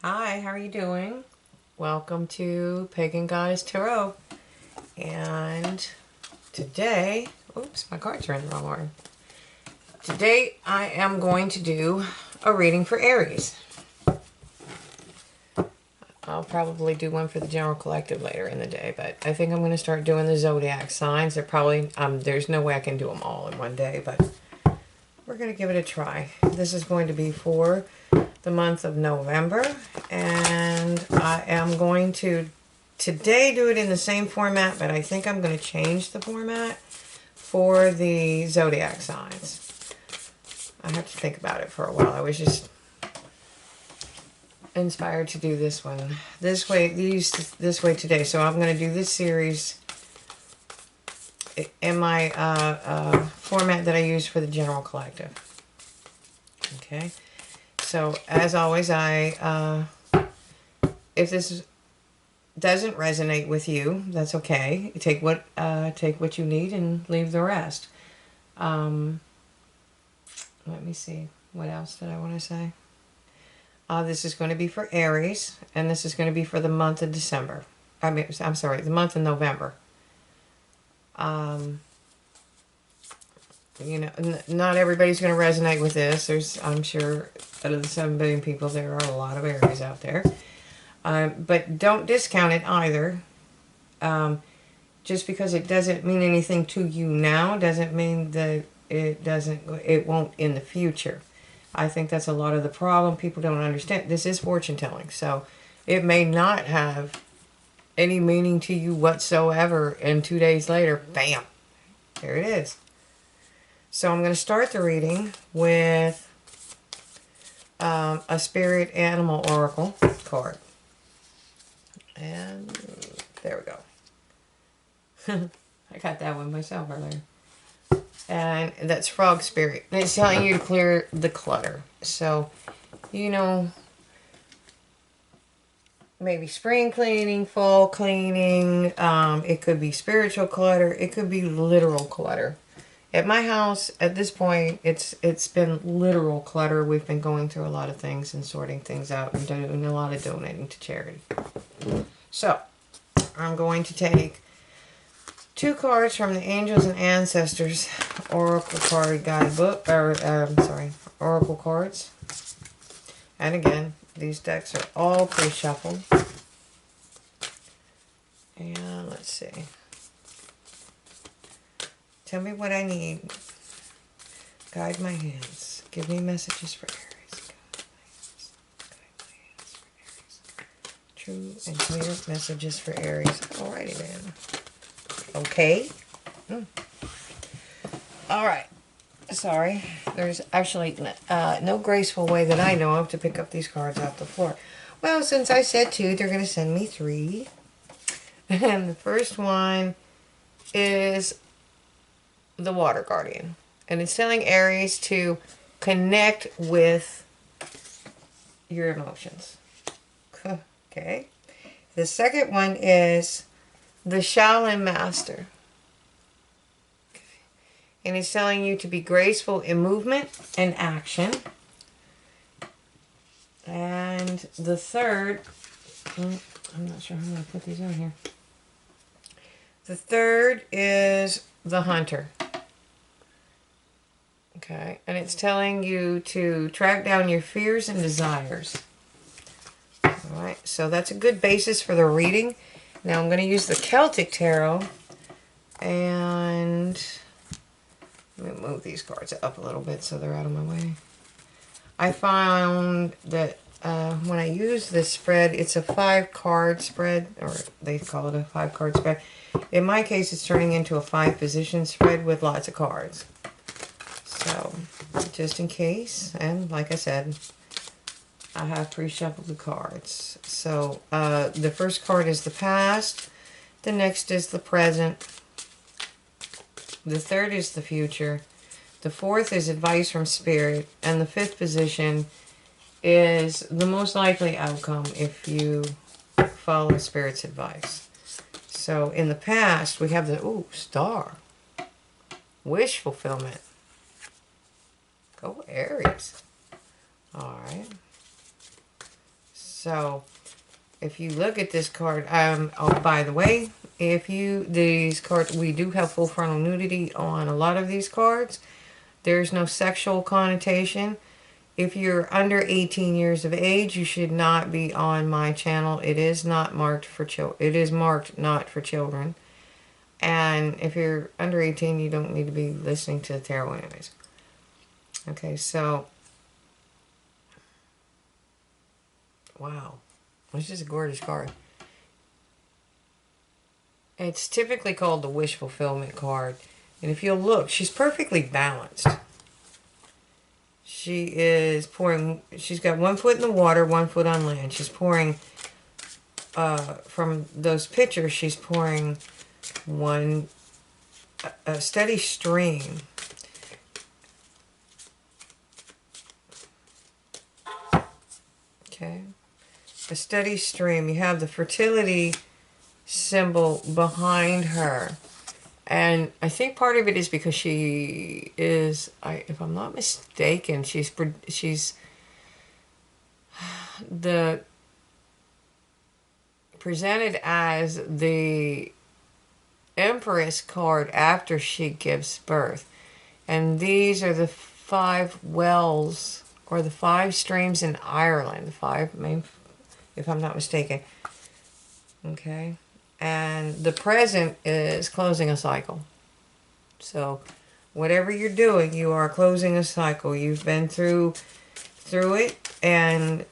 Hi, how are you doing? Welcome to Pagan Goddess Tarot. And today, oops, my cards are in the wrong order. Today I am going to do a reading for Aries. I'll probably do one for the general collective later in the day, but I think I'm going to start doing the zodiac signs. They're probably, there's no way I can do them all in one day, but we're going to give it a try. This is going to be for the month of November, and I am going to today do it in the same format, but I think I'm going to change the format for the zodiac signs. I have to think about it for a while. I was just inspired to do this one this way today, so I'm going to do this series in my format that I use for the general collective. Okay, so as always, if this doesn't resonate with you, that's okay. Take what you need and leave the rest. Let me see, what else did I want to say? This is going to be for Aries, and this is going to be for the month of December. I'm sorry, the month of November. You know, not everybody's going to resonate with this. I'm sure, out of the 7 billion people, there are a lot of Aries out there. But don't discount it either. Just because it doesn't mean anything to you now doesn't mean that it won't in the future. I think that's a lot of the problem. People don't understand. This is fortune telling, so it may not have any meaning to you whatsoever, and 2 days later, bam, there it is. So I'm going to start the reading with a spirit animal oracle card. And there we go. I got that one myself earlier. And that's frog spirit. And it's telling you to clear the clutter. So, you know, maybe spring cleaning, fall cleaning. It could be spiritual clutter. It could be literal clutter. At my house, at this point, it's been literal clutter. We've been going through a lot of things and sorting things out and doing a lot of donating to charity. So, I'm going to take 2 cards from the Angels and Ancestors Oracle Card Guidebook, Oracle cards. And again, these decks are all pre-shuffled. And let's see. Tell me what I need. Guide my hands. Give me messages for Aries. Guide my hands for Aries. True and clear messages for Aries. Alrighty then. Okay. Alright. Sorry. There's actually no graceful way that I know of to pick up these cards off the floor. Well, since I said 2, they're going to send me 3. And the first one is the Water Guardian. And it's telling Aries to connect with your emotions. Okay. The second one is the Shaolin Master. Okay. And it's telling you to be graceful in movement and action. And the third, I'm not sure how I'm going to put these on here. The third is the Hunter. Okay, and it's telling you to track down your fears and desires. Alright, so that's a good basis for the reading. Now I'm going to use the Celtic Tarot, and let me move these cards up a little bit so they're out of my way. I found that when I use this spread, it's a 5-card spread, or they call it a 5-card spread. In my case, it's turning into a 5-position spread with lots of cards. So, just in case, and like I said, I have pre-shuffled the cards. So, the first card is the past, the next is the present, the third is the future, the fourth is advice from spirit, and the 5th position is the most likely outcome if you follow spirit's advice. So, in the past, we have the, star, wish fulfillment. Go Aries. Alright. So if you look at this card, oh, by the way, these cards, we do have full frontal nudity on a lot of these cards. There's no sexual connotation. If you're under 18 years of age, you should not be on my channel. It is not marked for children. It is marked not for children. And if you're under 18, you don't need to be listening to the tarot anyways. Okay, so, wow. This is a gorgeous card. It's typically called the wish fulfillment card. And if you'll look, she's perfectly balanced. She is pouring, she's got 1 foot in the water, 1 foot on land. She's pouring, from those pictures, she's pouring a steady stream. Okay. A steady stream. You have the fertility symbol behind her. And I think part of it is because she is, if I'm not mistaken, she's presented as the Empress card after she gives birth. And these are the 5 wells, or the 5 streams in Ireland. The 5 main, if I'm not mistaken. Okay. And the present is closing a cycle. So whatever you're doing, you are closing a cycle. You've been through it, and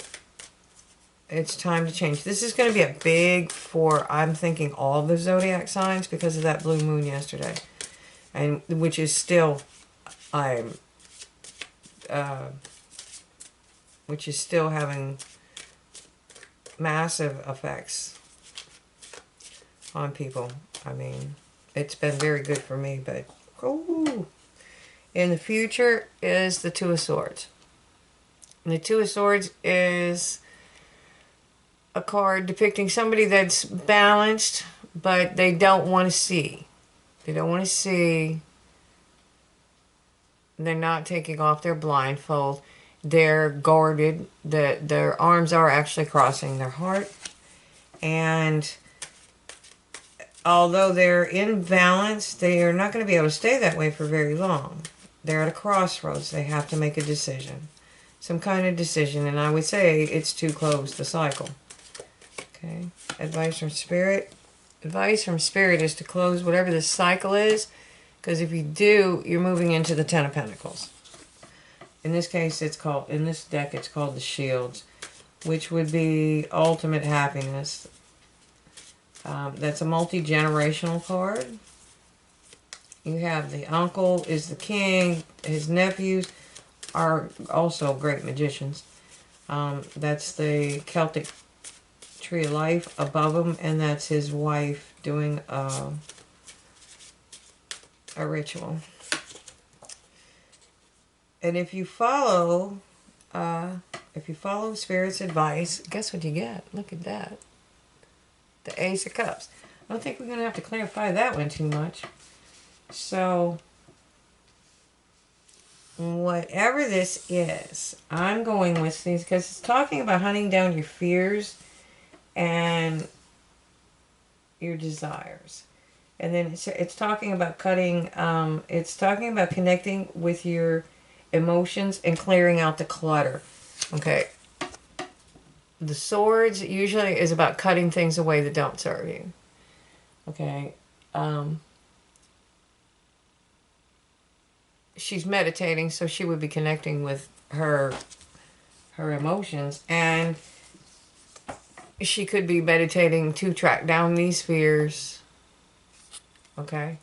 it's time to change. This is going to be a big for, I'm thinking, all the zodiac signs because of that blue moon yesterday. And which is still, which is still having massive effects on people. I mean, it's been very good for me, but ooh. In the future is the Two of Swords. And the Two of Swords is a card depicting somebody that's balanced, but they don't want to see. They don't want to see. They're not taking off their blindfold. They're guarded. Their arms are actually crossing their heart. And although they're in balance, they are not going to be able to stay that way for very long. They're at a crossroads. They have to make a decision. Some kind of decision. And I would say it's to close the cycle. Okay. Advice from Spirit. Advice from Spirit is to close whatever the cycle is. Because if you do, you're moving into the Ten of Pentacles. In this case, it's called, in this deck, it's called the Shields. Which would be ultimate happiness. That's a multi-generational card. You have the uncle is the king. His nephews are also great magicians. That's the Celtic Tree of Life above him, and that's his wife doing a ritual. And if you follow Spirit's advice, guess what you get? Look at that. The Ace of Cups. I don't think we're going to have to clarify that one too much. So, whatever this is, I'm going with these because it's talking about hunting down your fears and your desires. And then it's talking about cutting, it's talking about connecting with your emotions and clearing out the clutter. Okay. The swords usually is about cutting things away that don't serve you. Okay. She's meditating, so she would be connecting with her emotions, and she could be meditating to track down these fears. Okay.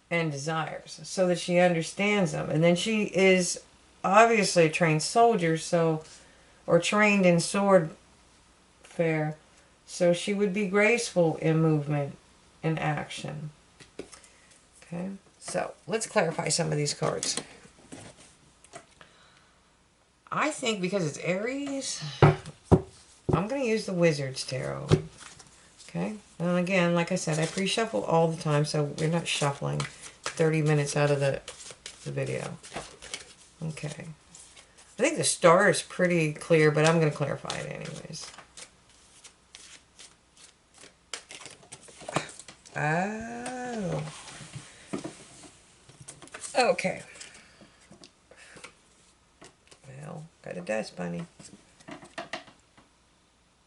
And desires, so that she understands them. And then she is obviously a trained soldier, so, or trained in sword fare, so she would be graceful in movement and action. Okay, so let's clarify some of these cards. I think because it's Aries, I'm going to use the Wizard's Tarot. Okay, and again, like I said, I pre-shuffle all the time, so we're not shuffling 30 minutes out of the video. Okay. I think the star is pretty clear, but I'm going to clarify it anyways. Oh. Okay. Well, got a dust bunny.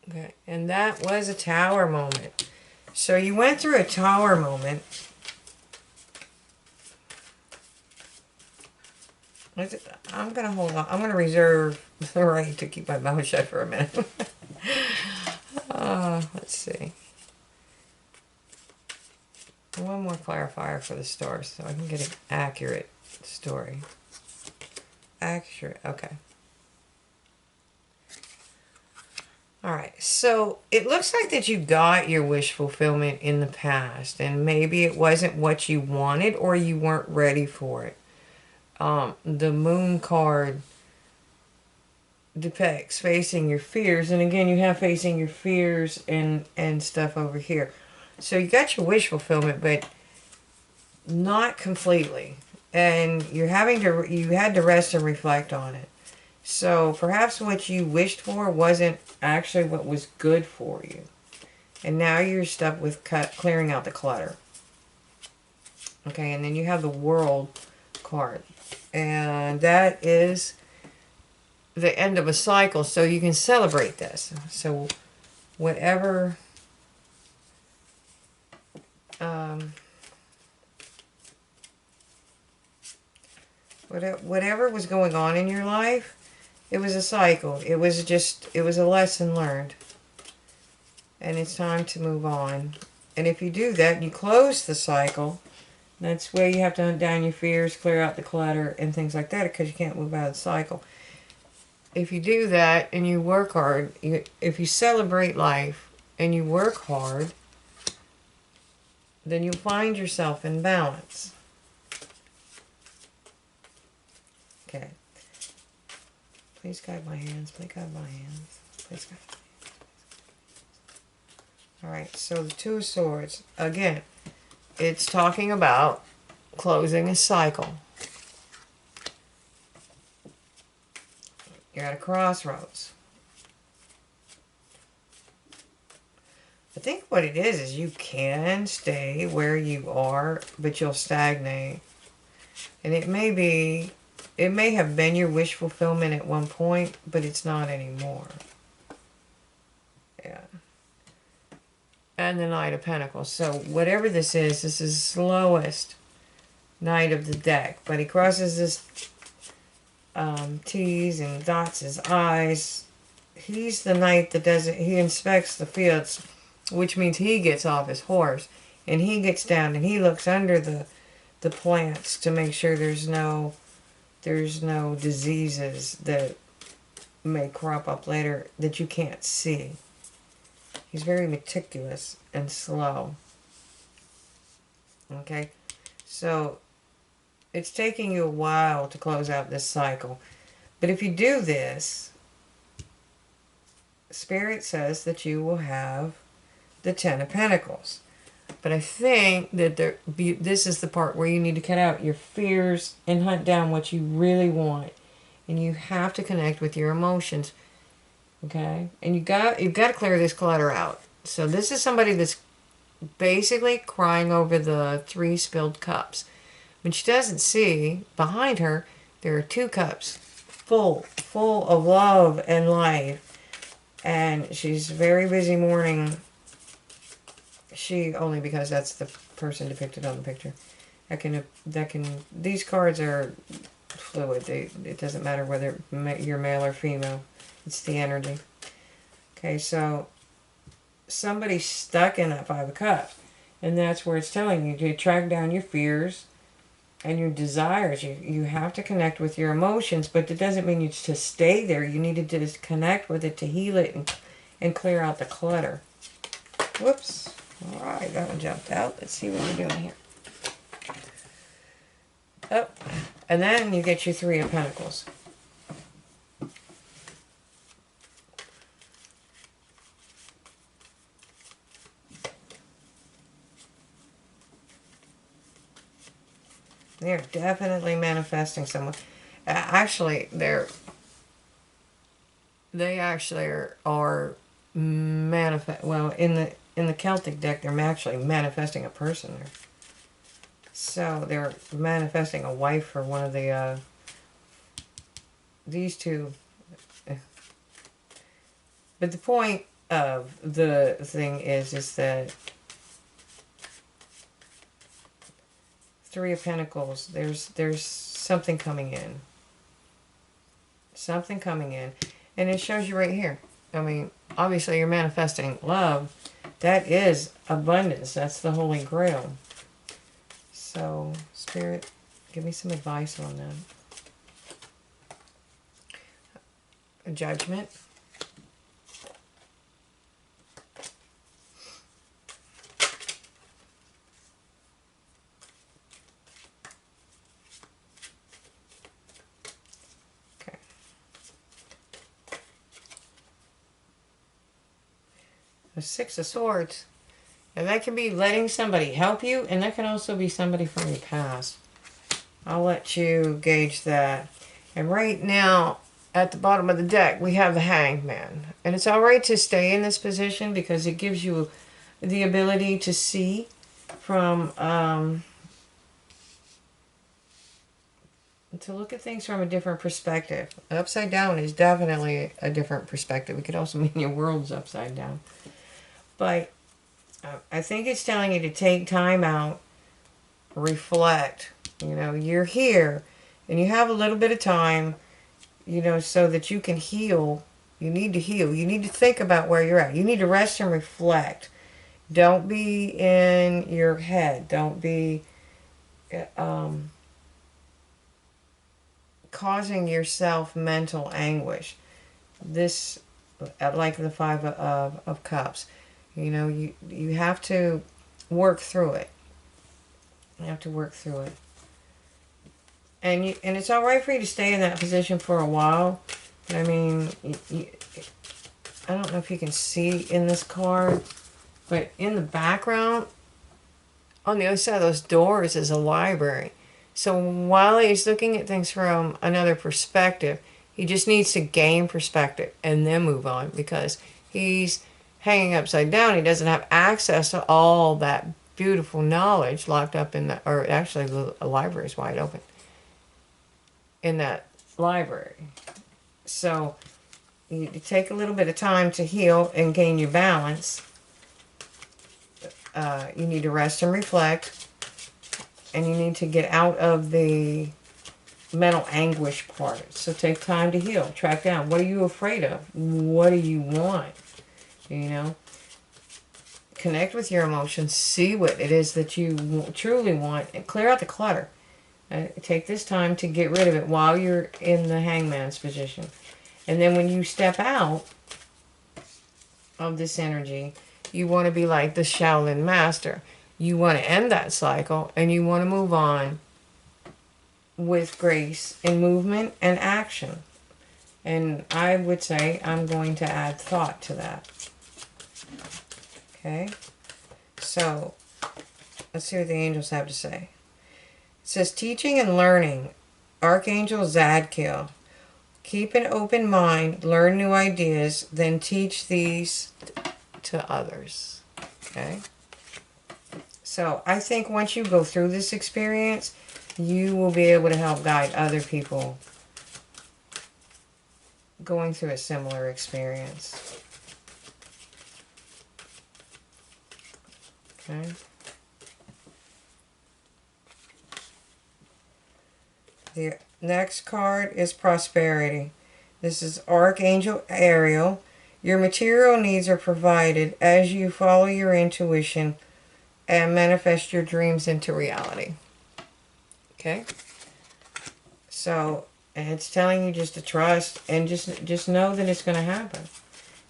Okay, and that was a tower moment. So you went through a tower moment. I'm going to hold on. I'm going to reserve the right to keep my mouth shut for a minute. Let's see. One more clarifier for the stars so I can get an accurate story. Accurate, okay. Alright, so it looks like that you got your wish fulfillment in the past, and maybe it wasn't what you wanted or you weren't ready for it. The moon card depicts facing your fears, and again you have facing your fears and stuff over here. So you got your wish fulfillment, but not completely. And you had to rest and reflect on it. So perhaps what you wished for wasn't actually what was good for you. And now you're stuck with clearing out the clutter. Okay, and then you have the World card. And that is the end of a cycle, so you can celebrate this. So whatever whatever was going on in your life, it was a cycle. It was a lesson learned. And it's time to move on. And if you do that, you close the cycle. That's where you have to hunt down your fears, clear out the clutter, and things like that, because you can't move out of the cycle. If you do that and you work hard, if you celebrate life and you work hard, then you'll find yourself in balance. Okay. Please guide my hands. Please guide my hands. Please guide my hands. Alright, so the Two of Swords. Again, it's talking about closing a cycle. You're at a crossroads. I think what it is you can stay where you are, but you'll stagnate. And it may have been your wish fulfillment at one point, but it's not anymore. Yeah. And the Knight of Pentacles. So whatever this is the slowest Knight of the deck. But he crosses his T's and dots his I's. He's the Knight that he inspects the fields, which means he gets off his horse. And he gets down and he looks under the plants to make sure there's no diseases that may crop up later that you can't see. He's very meticulous and slow. Okay? So, it's taking you a while to close out this cycle. But if you do this, Spirit says that you will have the Ten of Pentacles. But I think that this is the part where you need to cut out your fears and hunt down what you really want. And you have to connect with your emotions. Okay? And you've got to clear this clutter out. So this is somebody that's basically crying over the 3 spilled cups. When she doesn't see, behind her, there are 2 cups full of love and life. And she's very busy mourning. She, only because that's the person depicted on the picture. These cards are fluid. It doesn't matter whether you're male or female. It's the energy. Okay, so somebody's stuck in that 5 of Cups. And that's where it's telling you to track down your fears and your desires. You have to connect with your emotions, but it doesn't mean you to stay there. You need to just connect with it to heal it and clear out the clutter. Whoops. Alright, that one jumped out. Let's see what we're doing here. Oh, and then you get your 3 of Pentacles. They're definitely manifesting someone. Actually, they're They actually are manifest. Well, in the Celtic deck, they're actually manifesting a person there. So they're manifesting a wife for one of the these two. But the point of the thing is that Three of Pentacles. There's something coming in. Something coming in, and it shows you right here. I mean, obviously you're manifesting love. That is abundance. That's the Holy Grail. So, Spirit, give me some advice on that. Judgment. Okay. The Six of Swords. And that can be letting somebody help you, and that can also be somebody from your past. I'll let you gauge that. And right now, at the bottom of the deck, we have the Hanged Man. And it's alright to stay in this position because it gives you the ability to see from, to look at things from a different perspective. Upside down is definitely a different perspective. It could also mean your world's upside down. But I think it's telling you to take time out, reflect. You know, you're here and you have a little bit of time, you know, so that you can heal. You need to heal. You need to think about where you're at. You need to rest and reflect. Don't be in your head. Don't be causing yourself mental anguish. This, like the Five of Cups, you know, you have to work through it. You have to work through it. And it's all right for you to stay in that position for a while. But I mean, I don't know if you can see in this card, but in the background, on the other side of those doors is a library. So while he's looking at things from another perspective, he just needs to gain perspective and then move on, because he's hanging upside down. He doesn't have access to all that beautiful knowledge locked up in the, or actually the library is wide open in that library. So you take a little bit of time to heal and gain your balance. You need to rest and reflect, and you need to get out of the mental anguish part. So take time to heal. Track down. What are you afraid of? What do you want? You know? Connect with your emotions. See what it is that you truly want, and clear out the clutter. Take this time to get rid of it while you're in the Hangman's position. And then when you step out of this energy, you want to be like the Shaolin master. You want to end that cycle, and you want to move on with grace and movement and action. And I would say I'm going to add thought to that. Okay? So, let's see what the angels have to say. It says, teaching and learning. Archangel Zadkiel. Keep an open mind, learn new ideas, then teach these to others. Okay? So I think once you go through this experience, you will be able to help guide other people going through a similar experience. Okay? The next card is Prosperity. This is Archangel Ariel. Your material needs are provided as you follow your intuition and manifest your dreams into reality. Okay? So, and it's telling you just to trust and just know that it's going to happen.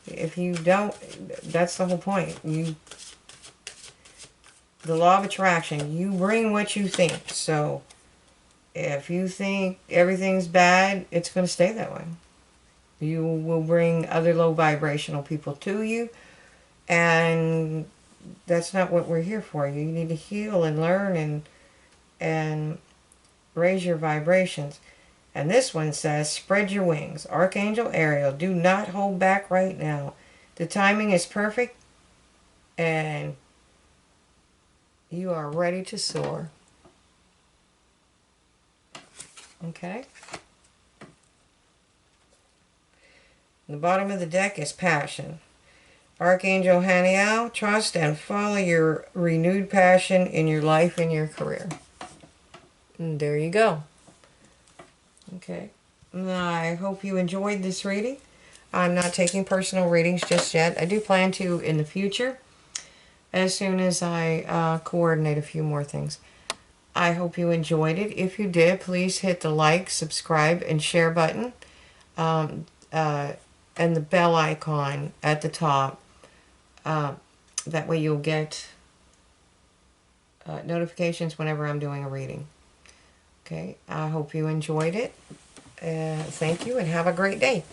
If you don't, that's the whole point. The law of attraction, you bring what you think. So, if you think everything's bad, it's going to stay that way. You will bring other low vibrational people to you, and that's not what we're here for. You need to heal and learn and raise your vibrations. And this one says, spread your wings. Archangel Ariel, do not hold back right now. The timing is perfect and you are ready to soar. Okay. The bottom of the deck is passion. Archangel Haniel, trust and follow your renewed passion in your life and your career. And there you go. Okay. I hope you enjoyed this reading. I'm not taking personal readings just yet. I do plan to in the future, as soon as I coordinate a few more things. I hope you enjoyed it. If you did, please hit the like, subscribe, and share button. And the bell icon at the top. That way you'll get notifications whenever I'm doing a reading. Okay, I hope you enjoyed it. Thank you and have a great day.